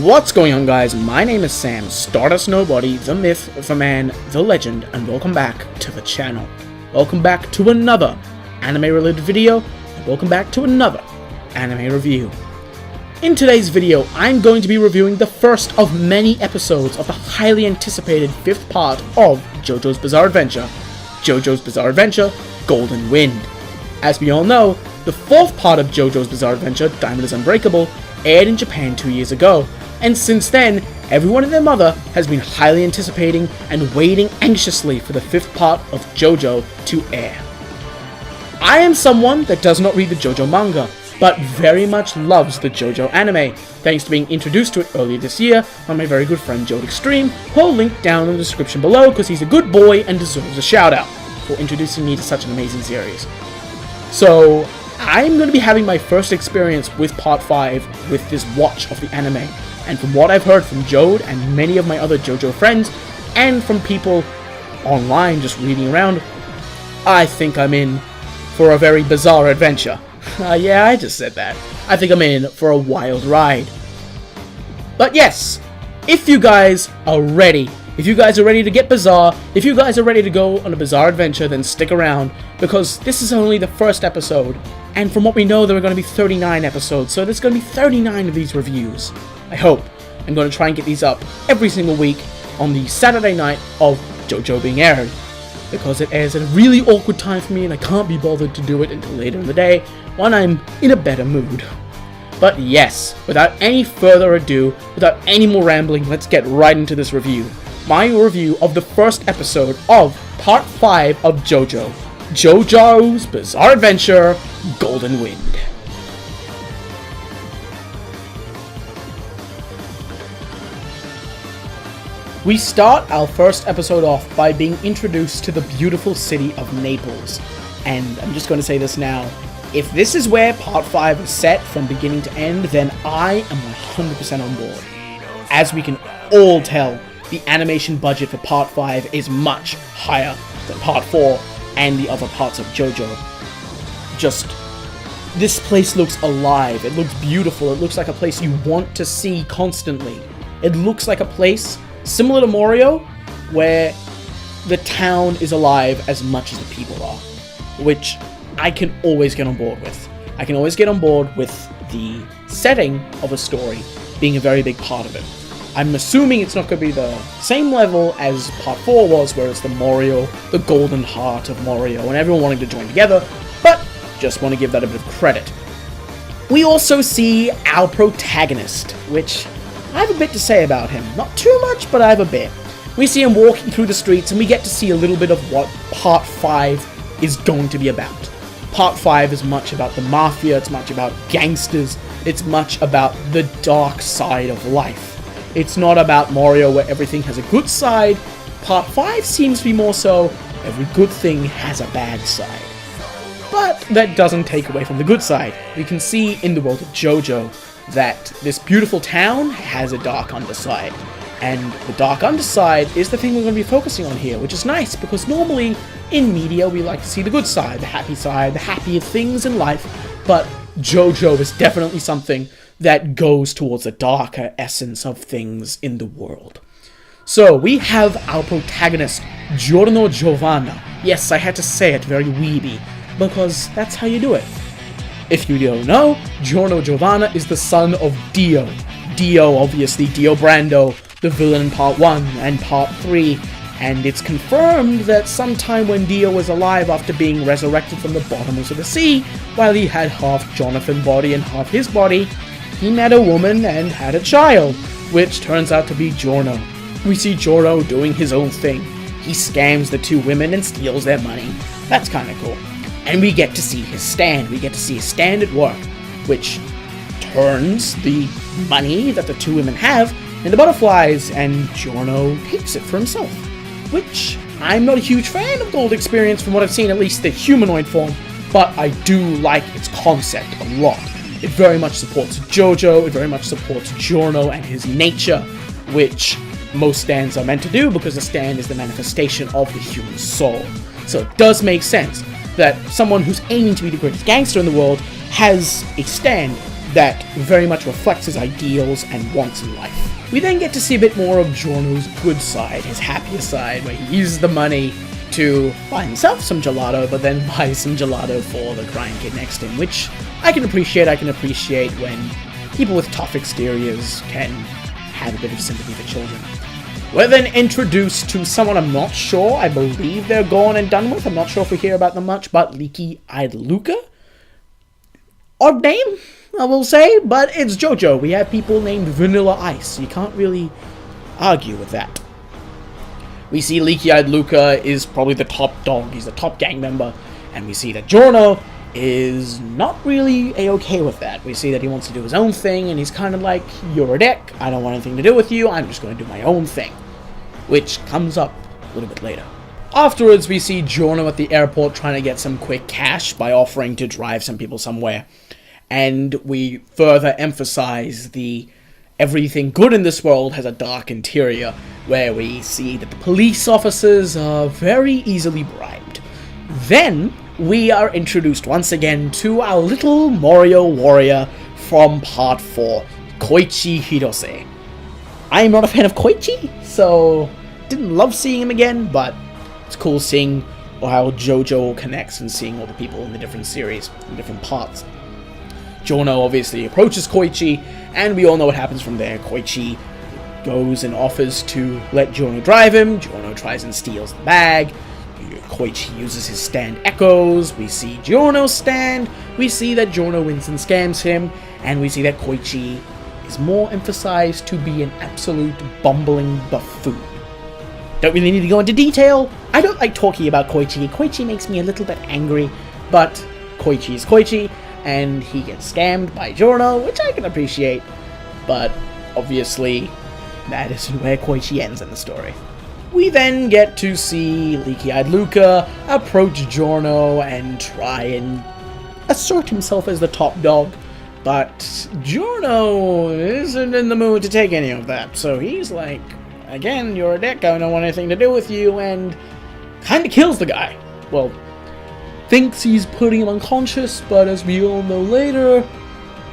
What's going on, guys? My name is Sam, Stardust Nobody, the myth, the man, the legend, and welcome back to the channel. Welcome back to another anime-related video, and welcome back to another anime review. In today's video, I'm going to be reviewing the first of many episodes of the highly anticipated 5th part of Jojo's Bizarre Adventure, Jojo's Bizarre Adventure, Golden Wind. As we all know, the 4th part of Jojo's Bizarre Adventure, Diamond is Unbreakable, aired in Japan 2 years ago, and since then, everyone and their mother has been highly anticipating and waiting anxiously for the 5th part of Jojo to air. I am someone that does not read the Jojo manga, but very much loves the Jojo anime, thanks to being introduced to it earlier this year by my very good friend Jojo Extreme, who I'll link down in the description below because he's a good boy and deserves a shout out for introducing me to such an amazing series. So, I'm going to be having my first experience with Part 5 with this watch of the anime, and from what I've heard from Jode and many of my other JoJo friends, and from people online just reading around, I think I'm in for a very bizarre adventure. Yeah, I just said that. I think I'm in for a wild ride. But yes, if you guys are ready, if you guys are ready to get bizarre, if you guys are ready to go on a bizarre adventure, then stick around, because this is only the first episode, and from what we know, there are going to be 39 episodes, so there's going to be 39 of these reviews. I hope. I'm going to try and get these up every single week on the Saturday night of Jojo being aired, because it airs at a really awkward time for me and I can't be bothered to do it until later in the day when I'm in a better mood. But yes, without any further ado, without any more rambling, let's get right into this review. My review of the first episode of Part 5 of Jojo, Jojo's Bizarre Adventure, Golden Wind. We start our first episode off by being introduced to the beautiful city of Naples. And I'm just going to say this now, if this is where Part 5 is set from beginning to end, then I am 100% on board. As we can all tell, the animation budget for Part 5 is much higher than Part 4 and the other parts of Jojo. Just, this place looks alive, it looks beautiful, it looks like a place you want to see constantly. It looks like a place similar to Aureo, where the town is alive as much as the people are, which I can always get on board with. I can always get on board with the setting of a story being a very big part of it. I'm assuming it's not going to be the same level as Part 4 was, where it's the Aureo, the golden heart of Aureo, and everyone wanting to join together, but just want to give that a bit of credit. We also see our protagonist, which I have a bit to say about him. Not too much, but I have a bit. We see him walking through the streets, and we get to see a little bit of what Part 5 is going to be about. Part 5 is much about the mafia, it's much about gangsters, it's much about the dark side of life. It's not about Aureo where everything has a good side. Part 5 seems to be more so, every good thing has a bad side. But that doesn't take away from the good side. We can see in the world of Jojo that this beautiful town has a dark underside. And the dark underside is the thing we're going to be focusing on here, which is nice, because normally in media we like to see the good side, the happier things in life, but Jojo is definitely something that goes towards the darker essence of things in the world. So we have our protagonist, Giorno Giovanna. Yes, I had to say it very weeby, because that's how you do it. If you don't know, Giorno Giovanna is the son of Dio. Dio, obviously, Dio Brando, the villain in Part 1 and Part 3, and it's confirmed that sometime when Dio was alive after being resurrected from the bottomless of the sea, while he had half Jonathan body and half his body, he met a woman and had a child, which turns out to be Giorno. We see Giorno doing his own thing. He scams the two women and steals their money. That's kinda cool. And we get to see his stand. We get to see his stand at work, which turns the money that the two women have into butterflies, and Giorno takes it for himself. Which, I'm not a huge fan of the old experience from what I've seen, at least the humanoid form, but I do like its concept a lot. It very much supports Jojo, it very much supports Giorno and his nature, which most stands are meant to do because a stand is the manifestation of the human soul. So it does make sense that someone who's aiming to be the greatest gangster in the world has a stand that very much reflects his ideals and wants in life. We then get to see a bit more of Giorno's good side, his happier side, where he uses the money to buy himself some gelato, but then buy some gelato for the crying kid next to him, which I can appreciate. I can appreciate when people with tough exteriors can have a bit of sympathy for children. We're then introduced to someone I'm not sure. I believe they're gone and done with. I'm not sure if we hear about them much, but Leaky-Eyed Luca? Odd name, I will say, but it's Jojo. We have people named Vanilla Ice. You can't really argue with that. We see Leaky-Eyed Luca is probably the top dog. He's the top gang member. And we see that Giorno is not really a-okay with that. We see that he wants to do his own thing, and he's kind of like, you're a dick, I don't want anything to do with you, I'm just going to do my own thing. Which comes up a little bit later. Afterwards, we see Giorno at the airport trying to get some quick cash by offering to drive some people somewhere. And we further emphasize the everything good in this world has a dark interior, where we see that the police officers are very easily bribed. Then we are introduced once again to our little Mario warrior from part 4, Koichi Hirose. I'm not a fan of Koichi, so didn't love seeing him again, but it's cool seeing how Jojo connects and seeing all the people in the different series, in different parts. Giorno obviously approaches Koichi, and we all know what happens from there. Koichi goes and offers to let Giorno drive him. Giorno tries and steals the bag. Koichi uses his stand echoes. We see Giorno's stand. We see that Giorno wins and scams him. And we see that Koichi is more emphasized to be an absolute bumbling buffoon. Don't really need to go into detail. I don't like talking about Koichi. Koichi makes me a little bit angry. But Koichi is Koichi. And he gets scammed by Giorno, which I can appreciate. But obviously, that isn't where Koichi ends in the story. We then get to see Leaky-Eyed Luca approach Giorno and try and assert himself as the top dog, but Giorno isn't in the mood to take any of that, so he's like, again, you're a dick, I don't want anything to do with you, and kinda kills the guy. Well, thinks he's putting him unconscious, but as we all know later,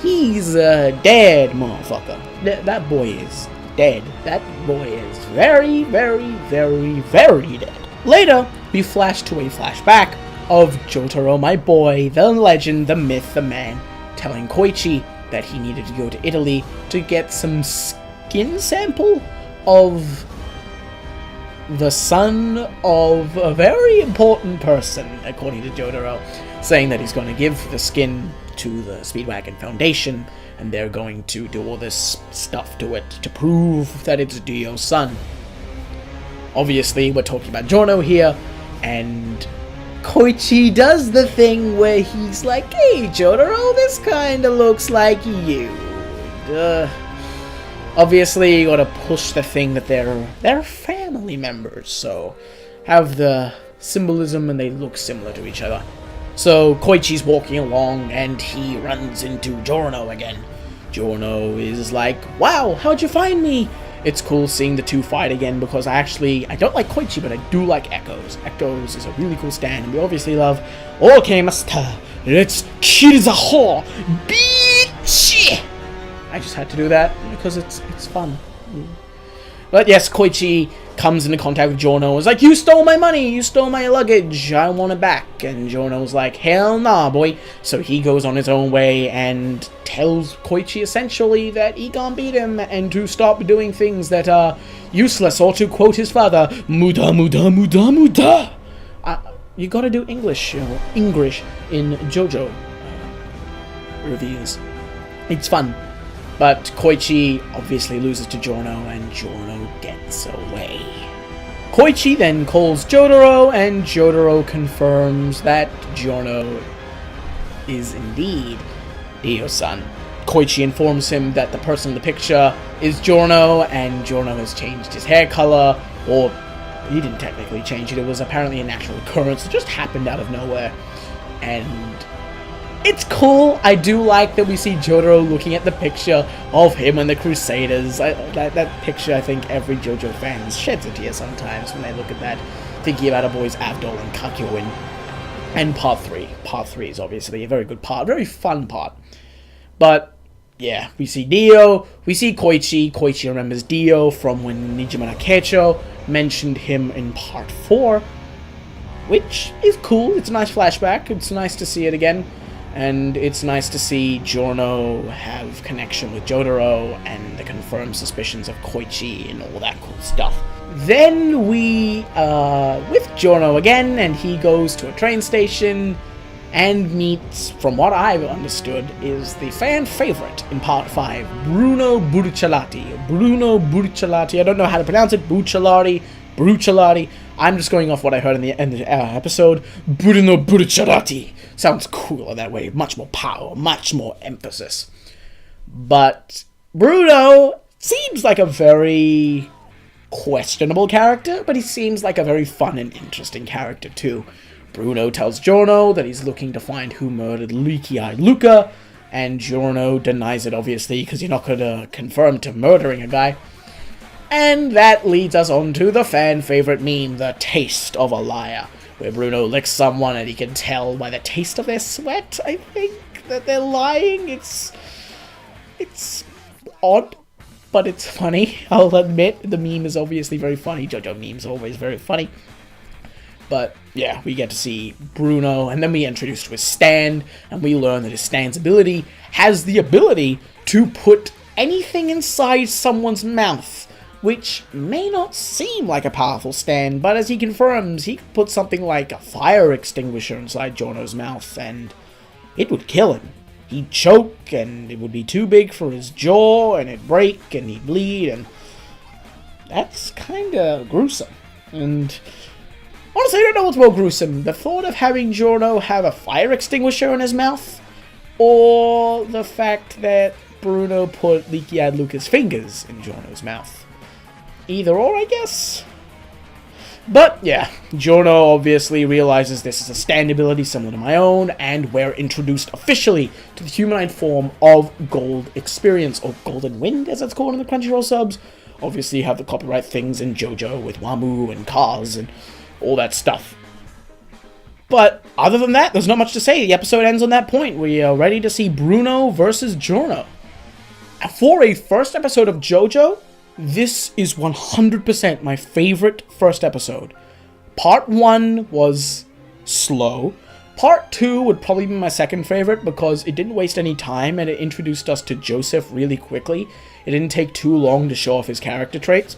he's a dead motherfucker. That boy is dead. That boy is very, very, very, very dead. Later, we flash to a flashback of Jotaro, my boy, the legend, the myth, the man, telling Koichi that he needed to go to Italy to get some skin sample of the son of a very important person, according to Jotaro, saying that he's going to give the skin to the Speedwagon Foundation, and they're going to do all this stuff to it to prove that it's Dio's son. Obviously, we're talking about Giorno here, and Koichi does the thing where he's like, hey, Jotaro, this kinda looks like you. Obviously, you gotta push the thing that they're family members, so have the symbolism and they look similar to each other. So Koichi's walking along and he runs into Giorno again. Giorno is like, wow, how'd you find me? It's cool seeing the two fight again because I don't like Koichi, but I do like Echoes. Echoes is a really cool stand, and we obviously love, okay, master, let's kill the whore, bitch! I just had to do that because it's fun. But yes, Koichi comes into contact with Giorno and is like, you stole my money, you stole my luggage, I want it back. And Giorno's like, hell nah, boy. So he goes on his own way and tells Koichi essentially that he can't beat him and to stop doing things that are useless, or to quote his father, muda, muda, muda, muda. You gotta do English in Jojo reviews. It's fun. But Koichi obviously loses to Giorno, and Giorno gets away. Koichi then calls Jotaro, and Jotaro confirms that Giorno is indeed Dio's son. Koichi informs him that the person in the picture is Giorno, and Giorno has changed his hair color, or he didn't technically change it, it was apparently a natural occurrence, it just happened out of nowhere. And it's cool. I do like that we see Jotaro looking at the picture of him and the Crusaders. That picture, I think every Jojo fan sheds a tear sometimes when they look at that, thinking about a boy's Abdul and Kakyoin. And part 3. Part 3 is obviously a very good part, very fun part. But yeah, we see Dio, we see Koichi. Koichi remembers Dio from when Nijima Nakecho mentioned him in part 4, which is cool. It's a nice flashback. It's nice to see it again. And it's nice to see Giorno have connection with Jotaro and the confirmed suspicions of Koichi and all that cool stuff. Then we, with Giorno again, and he goes to a train station and meets, from what I've understood, is the fan favorite in part 5, Bruno Burciolati. Bruno Burciolati, I don't know how to pronounce it, Bruciolati. I'm just going off what I heard in the episode. Bruno Burciolati. Sounds cooler that way. Much more power, much more emphasis. But Bruno seems like a very questionable character, but he seems like a very fun and interesting character too. Bruno tells Giorno that he's looking to find who murdered Leaky-Eyed Luca, and Giorno denies it, obviously, because you're not going to confirm to murdering a guy. And that leads us on to the fan favorite meme, the taste of a liar, where Bruno licks someone and he can tell by the taste of their sweat, I think, that they're lying. It's odd, but it's funny. I'll admit, the meme is obviously very funny. Jojo memes are always very funny. But yeah, we get to see Bruno, and then we introduced to his stand, and we learn that his stand's ability has the ability to put anything inside someone's mouth, which may not seem like a powerful stand, but as he confirms, he could put something like a fire extinguisher inside Giorno's mouth, and it would kill him. He'd choke, and it would be too big for his jaw, and it'd break, and he'd bleed, and that's kinda gruesome. And honestly, I don't know what's more gruesome, the thought of having Giorno have a fire extinguisher in his mouth, or the fact that Bruno put Leaky-Eyed Luca's fingers in Giorno's mouth. Either or, I guess. But yeah, Giorno obviously realizes this is a stand ability similar to my own, and we're introduced officially to the humanoid form of Gold Experience, or Golden Wind as it's called in the Crunchyroll subs. Obviously you have the copyright things in Jojo with Wamu and Kaz and all that stuff. But other than that, there's not much to say. The episode ends on that point. We are ready to see Bruno versus Giorno. For a first episode of Jojo, this is 100% my favorite first episode. Part 1 was slow. Part 2 would probably be my second favorite because it didn't waste any time and it introduced us to Joseph really quickly. It didn't take too long to show off his character traits.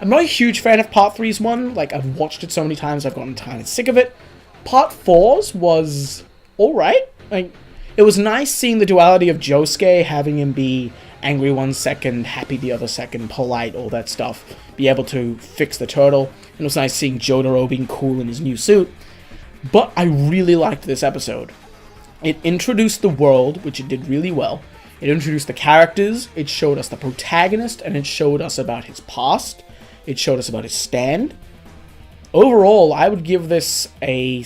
I'm not a huge fan of Part 3's one. Like, I've watched it so many times, I've gotten kind of sick of it. Part 4's was alright. Like, it was nice seeing the duality of Josuke, having him be angry one second, happy the other second, polite, all that stuff. Be able to fix the turtle. And it was nice seeing Jotaro being cool in his new suit. But I really liked this episode. It introduced the world, which it did really well. It introduced the characters, it showed us the protagonist, and it showed us about his past. It showed us about his stand. Overall, I would give this a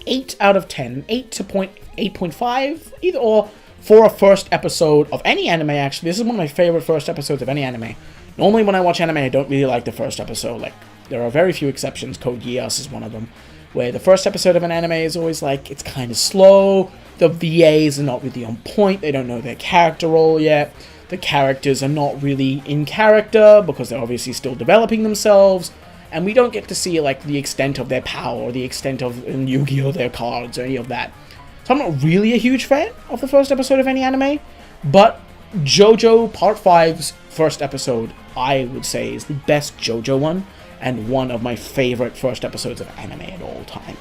8 out of 10. 8.5, either or, for a first episode of any anime, actually. This is one of my favorite first episodes of any anime. Normally when I watch anime, I don't really like the first episode. Like, there are very few exceptions. Code Geass is one of them. Where the first episode of an anime is always like, it's kind of slow. The VAs are not really on point. They don't know their character role yet. The characters are not really in character because they're obviously still developing themselves. And we don't get to see, like, the extent of their power or the extent of, in Yu-Gi-Oh! Their cards or any of that. So I'm not really a huge fan of the first episode of any anime, but JoJo Part 5's first episode, I would say, is the best JoJo one, and one of my favorite first episodes of anime at all time.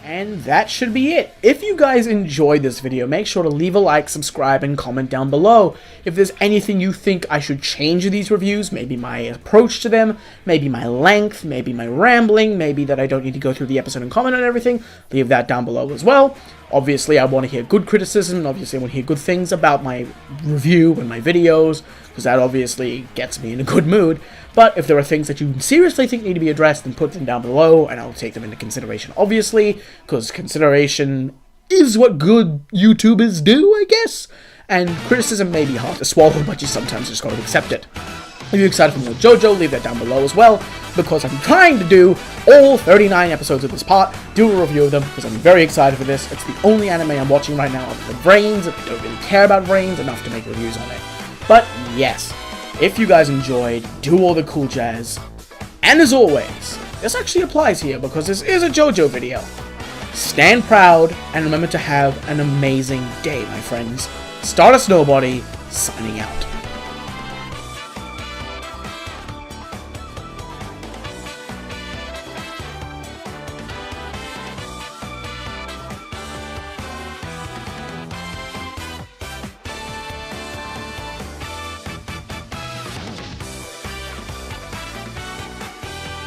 And that should be it. If you guys enjoyed this video, make sure to leave a like, subscribe, and comment down below. If there's anything you think I should change in these reviews, maybe my approach to them, maybe my length, maybe my rambling, maybe that I don't need to go through the episode and comment on everything, leave that down below as well. Obviously, I want to hear good criticism, and obviously I want to hear good things about my review and my videos, because that obviously gets me in a good mood. But if there are things that you seriously think need to be addressed, then put them down below, and I'll take them into consideration, obviously, because consideration is what good YouTubers do, I guess. And criticism may be hard to swallow, but you sometimes just gotta accept it. If you're excited for more Jojo, leave that down below as well, because I'm trying to do all 39 episodes of this part, do a review of them, because I'm very excited for this. It's the only anime I'm watching right now other than Brains. I don't really care about Brains enough to make reviews on it. But yes, if you guys enjoyed, do all the cool jazz. And as always, this actually applies here because this is a Jojo video. Stand proud and remember to have an amazing day, my friends. Stardust Nobody, signing out.